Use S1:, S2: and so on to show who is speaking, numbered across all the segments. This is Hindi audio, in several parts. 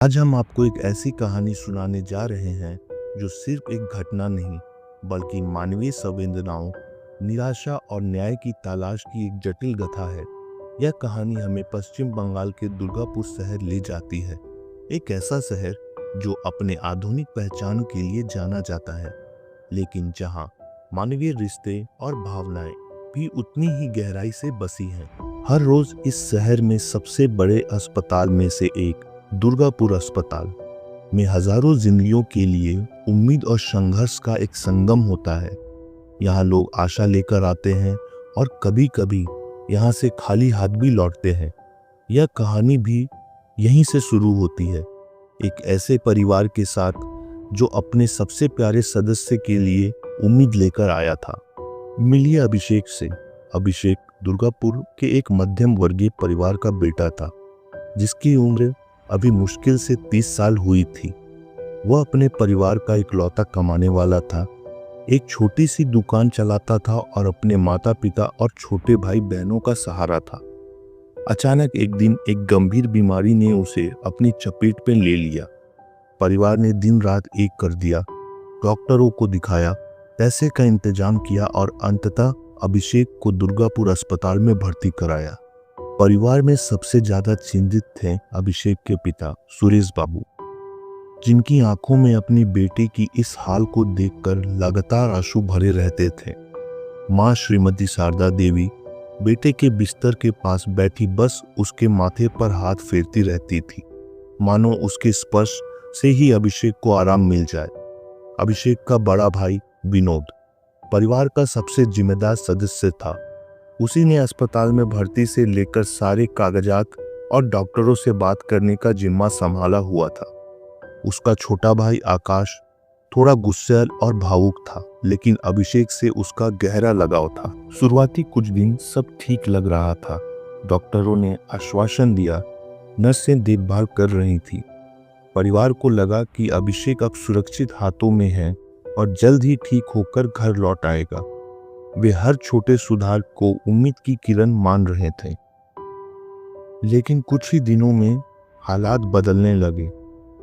S1: आज हम आपको एक ऐसी कहानी सुनाने जा रहे हैं जो सिर्फ एक घटना नहीं बल्कि मानवीय संवेदनाओं, निराशा और न्याय की तलाश की एक जटिल कथा है। यह कहानी हमें पश्चिम बंगाल के दुर्गापुर शहर ले जाती है, एक ऐसा शहर जो अपने आधुनिक पहचान के लिए जाना जाता है, लेकिन जहां मानवीय रिश्ते और भावनाएं भी उतनी ही गहराई से बसी हैं। हर रोज इस शहर में सबसे बड़े अस्पताल में से एक दुर्गापुर अस्पताल में हजारों जिंदगियों के लिए उम्मीद और संघर्ष का एक संगम होता है। यहाँ लोग आशा लेकर आते हैं और कभी कभी यहाँ से खाली हाथ भी लौटते हैं। यह कहानी भी यहीं से शुरू होती है, एक ऐसे परिवार के साथ जो अपने सबसे प्यारे सदस्य के लिए उम्मीद लेकर आया था। मिलिए अभिषेक से। अभिषेक दुर्गापुर के एक मध्यम वर्गीय परिवार का बेटा था, जिसकी उम्र अभी मुश्किल से 30 साल हुई थी। वह अपने परिवार का इकलौता कमाने वाला था, एक छोटी सी दुकान चलाता था और अपने माता पिता और छोटे भाई बहनों का सहारा था। अचानक एक दिन एक गंभीर बीमारी ने उसे अपनी चपेट में ले लिया। परिवार ने दिन रात एक कर दिया, डॉक्टरों को दिखाया, पैसे का इंतजाम किया और अंततः अभिषेक को दुर्गापुर अस्पताल में भर्ती कराया। परिवार में सबसे ज्यादा चिंतित थे अभिषेक के पिता सुरेश बाबू, जिनकी आंखों में अपनी बेटी की इस हाल को देखकर लगातार आंसू भरे रहते थे। मां श्रीमती शारदा देवी बेटे के बिस्तर के पास बैठी बस उसके माथे पर हाथ फेरती रहती थी, मानो उसके स्पर्श से ही अभिषेक को आराम मिल जाए। अभिषेक का बड़ा भाई विनोद परिवार का सबसे जिम्मेदार सदस्य था। उसी ने अस्पताल में भर्ती से लेकर सारे कागजात और डॉक्टरों से बात करने का जिम्मा संभाला हुआ था। उसका छोटा भाई आकाश थोड़ा गुस्सैल और भावुक था, लेकिन अभिषेक से उसका गहरा लगाव था। शुरुआती कुछ दिन सब ठीक लग रहा था। डॉक्टरों ने आश्वासन दिया, नर्सें देखभाल कर रही थी। परिवार को लगा कि अभिषेक अब सुरक्षित हाथों में है और जल्द ही ठीक होकर घर लौट आएगा। वे हर छोटे सुधार को उम्मीद की किरण मान रहे थे। लेकिन कुछ ही दिनों में हालात बदलने लगे।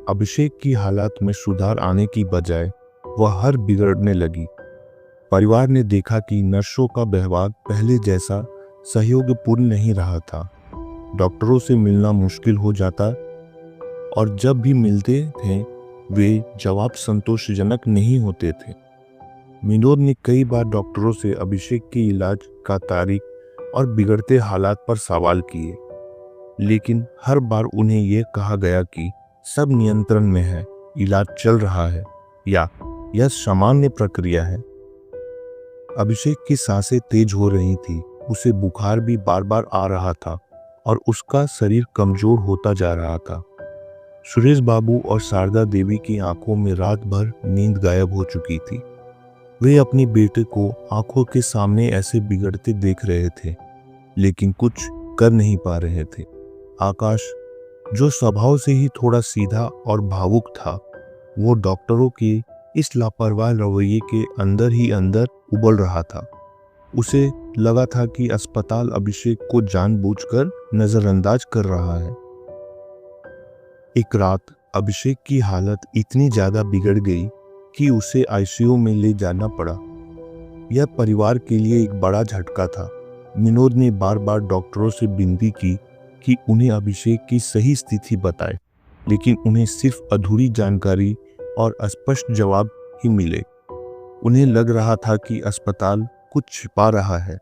S1: अभिषेक की हालात में सुधार आने की बजाय वह हर बिगड़ने लगी। परिवार ने देखा कि नर्सों का व्यवहार पहले जैसा सहयोगपूर्ण नहीं रहा था। डॉक्टरों से मिलना मुश्किल हो जाता और जब भी मिलते थे वे जवाब संतोषजनक नहीं होते थे। विनोद ने कई बार डॉक्टरों से अभिषेक के इलाज का तारीख और बिगड़ते हालात पर सवाल किए, लेकिन हर बार उन्हें यह कहा गया कि सब नियंत्रण में है, इलाज चल रहा है या यह सामान्य प्रक्रिया है। अभिषेक की सांसें तेज हो रही थी, उसे बुखार भी बार बार आ रहा था और उसका शरीर कमजोर होता जा रहा था। सुरेश बाबू और शारदा देवी की आंखों में रात भर नींद गायब हो चुकी थी। वे अपने बेटे को आंखों के सामने ऐसे बिगड़ते देख रहे थे, लेकिन कुछ कर नहीं पा रहे थे। आकाश, जो स्वभाव से ही थोड़ा सीधा और भावुक था, वो डॉक्टरों के इस लापरवाह रवैये के अंदर ही अंदर उबल रहा था। उसे लगा था कि अस्पताल अभिषेक को जानबूझकर नजरअंदाज कर रहा है। एक रात अभिषेक की हालत इतनी ज्यादा बिगड़ गई कि उसे आईसीयू में ले जाना पड़ा। यह परिवार के लिए एक बड़ा झटका था। विनोद ने बार बार डॉक्टरों से विनती की कि उन्हें अभिषेक की सही स्थिति बताए, लेकिन उन्हें सिर्फ अधूरी जानकारी और अस्पष्ट जवाब ही मिले। उन्हें लग रहा था कि अस्पताल कुछ छिपा रहा है,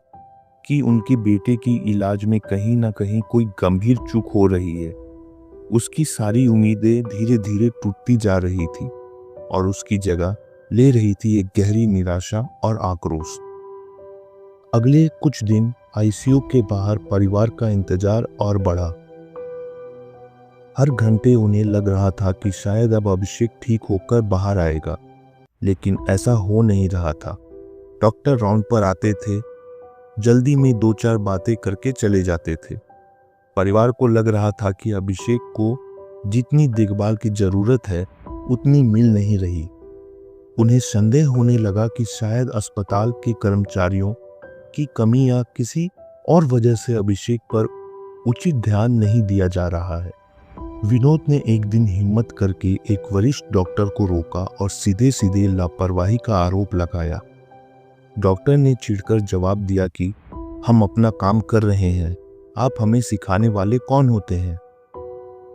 S1: कि उनके बेटे की इलाज में कहीं ना कहीं कोई गंभीर चूक हो रही है। उसकी सारी उम्मीदें धीरे धीरे टूटती जा रही थी और उसकी जगह ले रही थी एक गहरी निराशा और आक्रोश। अगले कुछ दिन आईसीयू के बाहर परिवार का इंतजार और बढ़ा। हर घंटे उन्हें लग रहा था कि शायद अब अभिषेक ठीक होकर बाहर आएगा, लेकिन ऐसा हो नहीं रहा था। डॉक्टर राउंड पर आते थे, जल्दी में 2-4 बातें करके चले जाते थे। परिवार को लग रहा था कि अभिषेक को जितनी देखभाल की जरूरत है उतनी मिल नहीं रही। उन्हें संदेह होने लगा कि शायद अस्पताल के कर्मचारियों की कमी या किसी और वजह से अभिषेक पर उचित ध्यान नहीं दिया जा रहा है। विनोद ने एक दिन हिम्मत करके एक वरिष्ठ डॉक्टर को रोका और सीधे सीधे लापरवाही का आरोप लगाया। डॉक्टर ने चिढ़कर जवाब दिया कि हम अपना काम कर रहे हैं, आप हमें सिखाने वाले कौन होते हैं।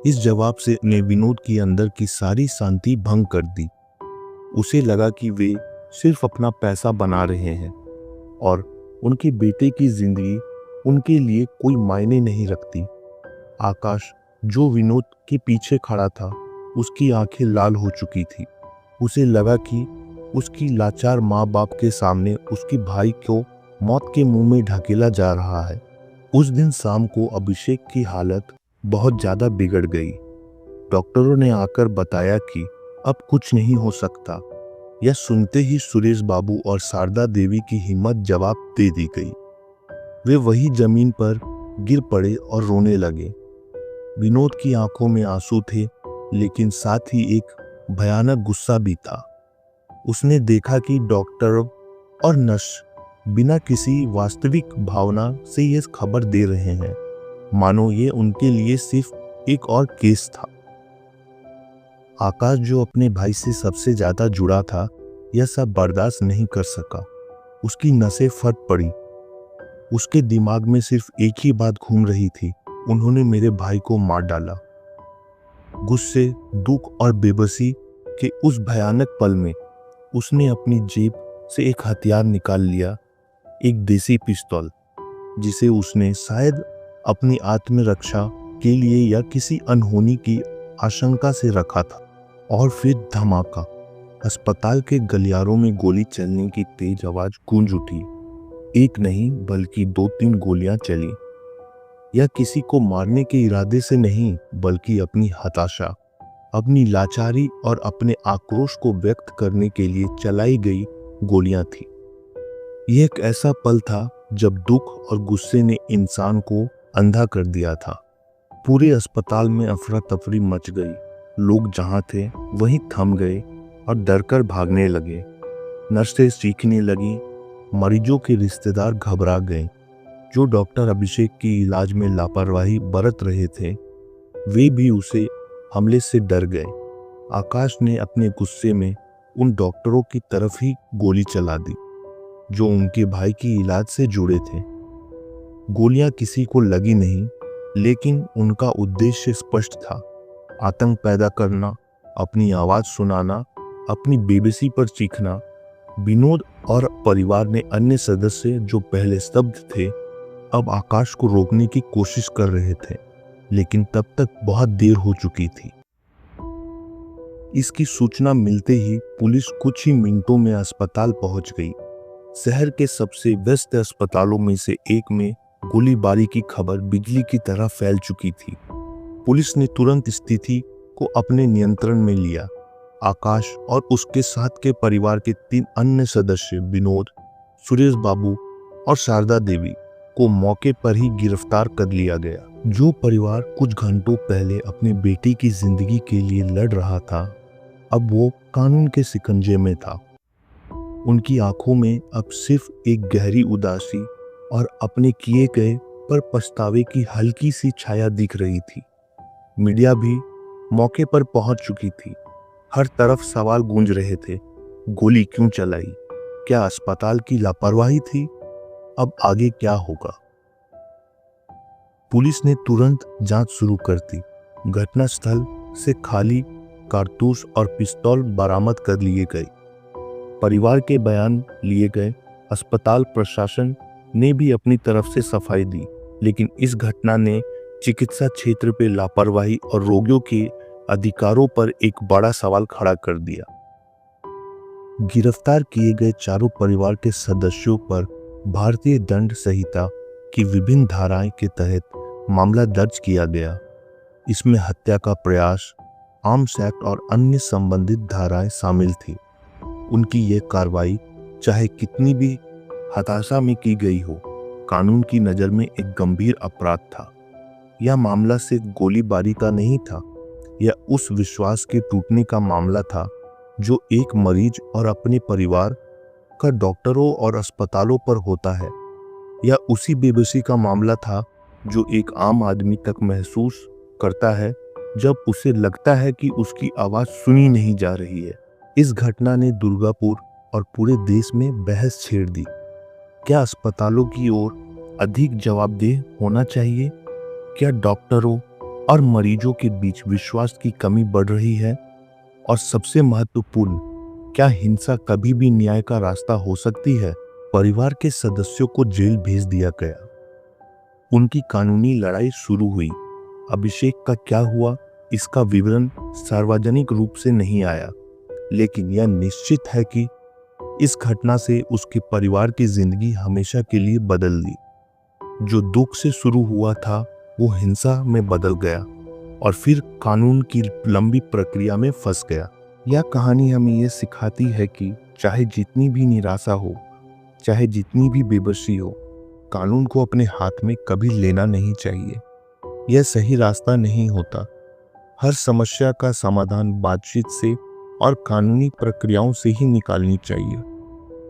S1: इस जवाब से ने विनोद की अंदर की सारी शांति भंग कर दी। उसे लगा कि वे सिर्फ अपना पैसा बना रहे हैं और उनके बेटे की जिंदगी उनके लिए कोई मायने नहीं रखती। आकाश, जो विनोद के पीछे खड़ा था, उसकी आंखें लाल हो चुकी थी। उसे लगा कि उसकी लाचार माँ बाप के सामने उसके भाई को मौत के मुंह में ढकेला जा रहा है। उस दिन शाम को अभिषेक की हालत बहुत ज्यादा बिगड़ गई। डॉक्टरों ने आकर बताया कि अब कुछ नहीं हो सकता। यह सुनते ही सुरेश बाबू और शारदा देवी की हिम्मत जवाब दे दी गई। वे वही जमीन पर गिर पड़े और रोने लगे। विनोद की आंखों में आंसू थे, लेकिन साथ ही एक भयानक गुस्सा भी था। उसने देखा कि डॉक्टर और नर्स बिना किसी वास्तविक भावना से ये खबर दे रहे हैं, मानो ये उनके लिए सिर्फ एक और केस था। आकाश, जो अपने भाई से सबसे ज्यादा जुड़ा था, यह सब बर्दाश्त नहीं कर सका। उसकी नसें फट पड़ी। उसके दिमाग में सिर्फ एक ही बात घूम रही थी, उन्होंने मेरे भाई को मार डाला। गुस्से, दुख और बेबसी के उस भयानक पल में उसने अपनी जेब से एक हथियार निकाल लिया, एक देसी पिस्तौल, जिसे उसने शायद अपनी आत्मरक्षा के लिए या किसी अनहोनी की आशंका से रखा था। और फिर धमाका। अस्पताल के गलियारों में गोली चलने की तेज आवाज गूंज उठी। एक नहीं बल्कि 2-3 गोलियां चली। यह किसी को मारने के इरादे से नहीं, बल्कि अपनी हताशा, अपनी लाचारी और अपने आक्रोश को व्यक्त करने के लिए चलाई गई गोलियां थी। यह एक ऐसा पल था जब दुख और गुस्से ने इंसान को अंधा कर दिया था। पूरे अस्पताल में अफरा तफरी मच गई। लोग जहां थे वहीं थम गए और डरकर भागने लगे। नर्सें चीखने लगी, मरीजों के रिश्तेदार घबरा गए। जो डॉक्टर अभिषेक की इलाज में लापरवाही बरत रहे थे, वे भी उसे हमले से डर गए। आकाश ने अपने गुस्से में उन डॉक्टरों की तरफ ही गोली चला दी जो उनके भाई की इलाज से जुड़े थे। गोलियां किसी को लगी नहीं, लेकिन उनका उद्देश्य स्पष्ट था, आतंक पैदा करना, अपनी आवाज सुनाना, अपनी बेबसी पर चीखना। विनोद और परिवार ने अन्य सदस्य जो पहले स्तब्ध थे, अब आकाश को रोकने की कोशिश कर रहे थे, लेकिन तब तक बहुत देर हो चुकी थी। इसकी सूचना मिलते ही पुलिस कुछ ही मिनटों में अस्पताल पहुंच गई। शहर के सबसे व्यस्त अस्पतालों में से एक में गोलीबारी की खबर बिजली की तरह फैल चुकी थी। पुलिस ने तुरंत स्थिति को अपने नियंत्रण में लिया। आकाश और उसके साथ के परिवार के 3 अन्य सदस्य विनोद, सुरेश बाबू और शारदा देवी को मौके पर ही गिरफ्तार कर लिया गया। जो परिवार कुछ घंटों पहले अपने बेटे की जिंदगी के लिए लड़ रहा था, अब वो कानून के शिकंजे में था। उनकी आंखों में अब सिर्फ एक गहरी उदासी और अपने किए गए पर पछतावे की हल्की सी छाया दिख रही थी। मीडिया भी मौके पर पहुंच चुकी थी। हर तरफ सवाल गूंज रहे थे, गोली क्यों चलाई? क्या अस्पताल की लापरवाही थी? अब आगे क्या होगा? पुलिस ने तुरंत जांच शुरू कर दी। घटनास्थल से खाली कारतूस और पिस्तौल बरामद कर लिए गए। परिवार के बयान लिए गए। अस्पताल प्रशासन ने भी अपनी तरफ से सफाई दी, लेकिन इस घटना ने चिकित्सा क्षेत्र पे लापरवाही और रोगियों के अधिकारों पर एक बड़ा सवाल खड़ा कर दिया। गिरफ्तार किए गए चारों परिवार के सदस्यों पर भारतीय दंड संहिता की विभिन्न धाराएं के तहत मामला दर्ज किया गया। इसमें हत्या का प्रयास, आर्म्स एक्ट और अन्य संबंधित धाराएं शामिल थी। उनकी यह कार्रवाई चाहे कितनी भी हताशा में की गई हो, कानून की नज़र में एक गंभीर अपराध था। यह मामला सिर्फ गोलीबारी का नहीं था, यह उस विश्वास के टूटने का मामला था जो एक मरीज और अपने परिवार का डॉक्टरों और अस्पतालों पर होता है। यह उसी बेबसी का मामला था जो एक आम आदमी तक महसूस करता है जब उसे लगता है कि उसकी आवाज सुनी नहीं जा रही है। इस घटना ने दुर्गापुर और पूरे देश में बहस छेड़ दी। क्या अस्पतालों की ओर अधिक जवाबदेह होना चाहिए? क्या डॉक्टरों और मरीजों के बीच विश्वास की कमी बढ़ रही है? और सबसे महत्वपूर्ण, क्या हिंसा कभी भी न्याय का रास्ता हो सकती है? परिवार के सदस्यों को जेल भेज दिया गया। उनकी कानूनी लड़ाई शुरू हुई। अभिषेक का क्या हुआ, इसका विवरण सार्वजनिक रूप से नहीं आया, लेकिन यह निश्चित है कि इस घटना से उसके परिवार की जिंदगी हमेशा के लिए बदल दी। जो दुख से शुरू हुआ था वो हिंसा में बदल गया और फिर कानून की लंबी प्रक्रिया में फंस गया। यह कहानी हमें यह सिखाती है कि चाहे जितनी भी निराशा हो, चाहे जितनी भी बेबसी हो, कानून को अपने हाथ में कभी लेना नहीं चाहिए। यह सही रास्ता नहीं होता। हर समस्या का समाधान बातचीत से और कानूनी प्रक्रियाओं से ही निकालनी चाहिए।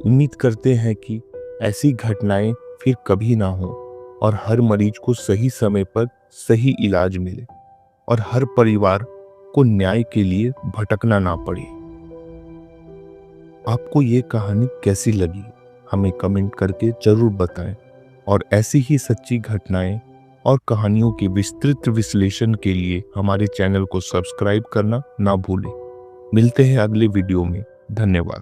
S1: उम्मीद करते हैं कि ऐसी घटनाएं फिर कभी ना हो और हर मरीज को सही समय पर सही इलाज मिले और हर परिवार को न्याय के लिए भटकना ना पड़े। आपको ये कहानी कैसी लगी हमें कमेंट करके जरूर बताएं और ऐसी ही सच्ची घटनाएं और कहानियों के विस्तृत विश्लेषण के लिए हमारे चैनल को सब्सक्राइब करना ना भूलें। मिलते हैं अगले वीडियो में। धन्यवाद।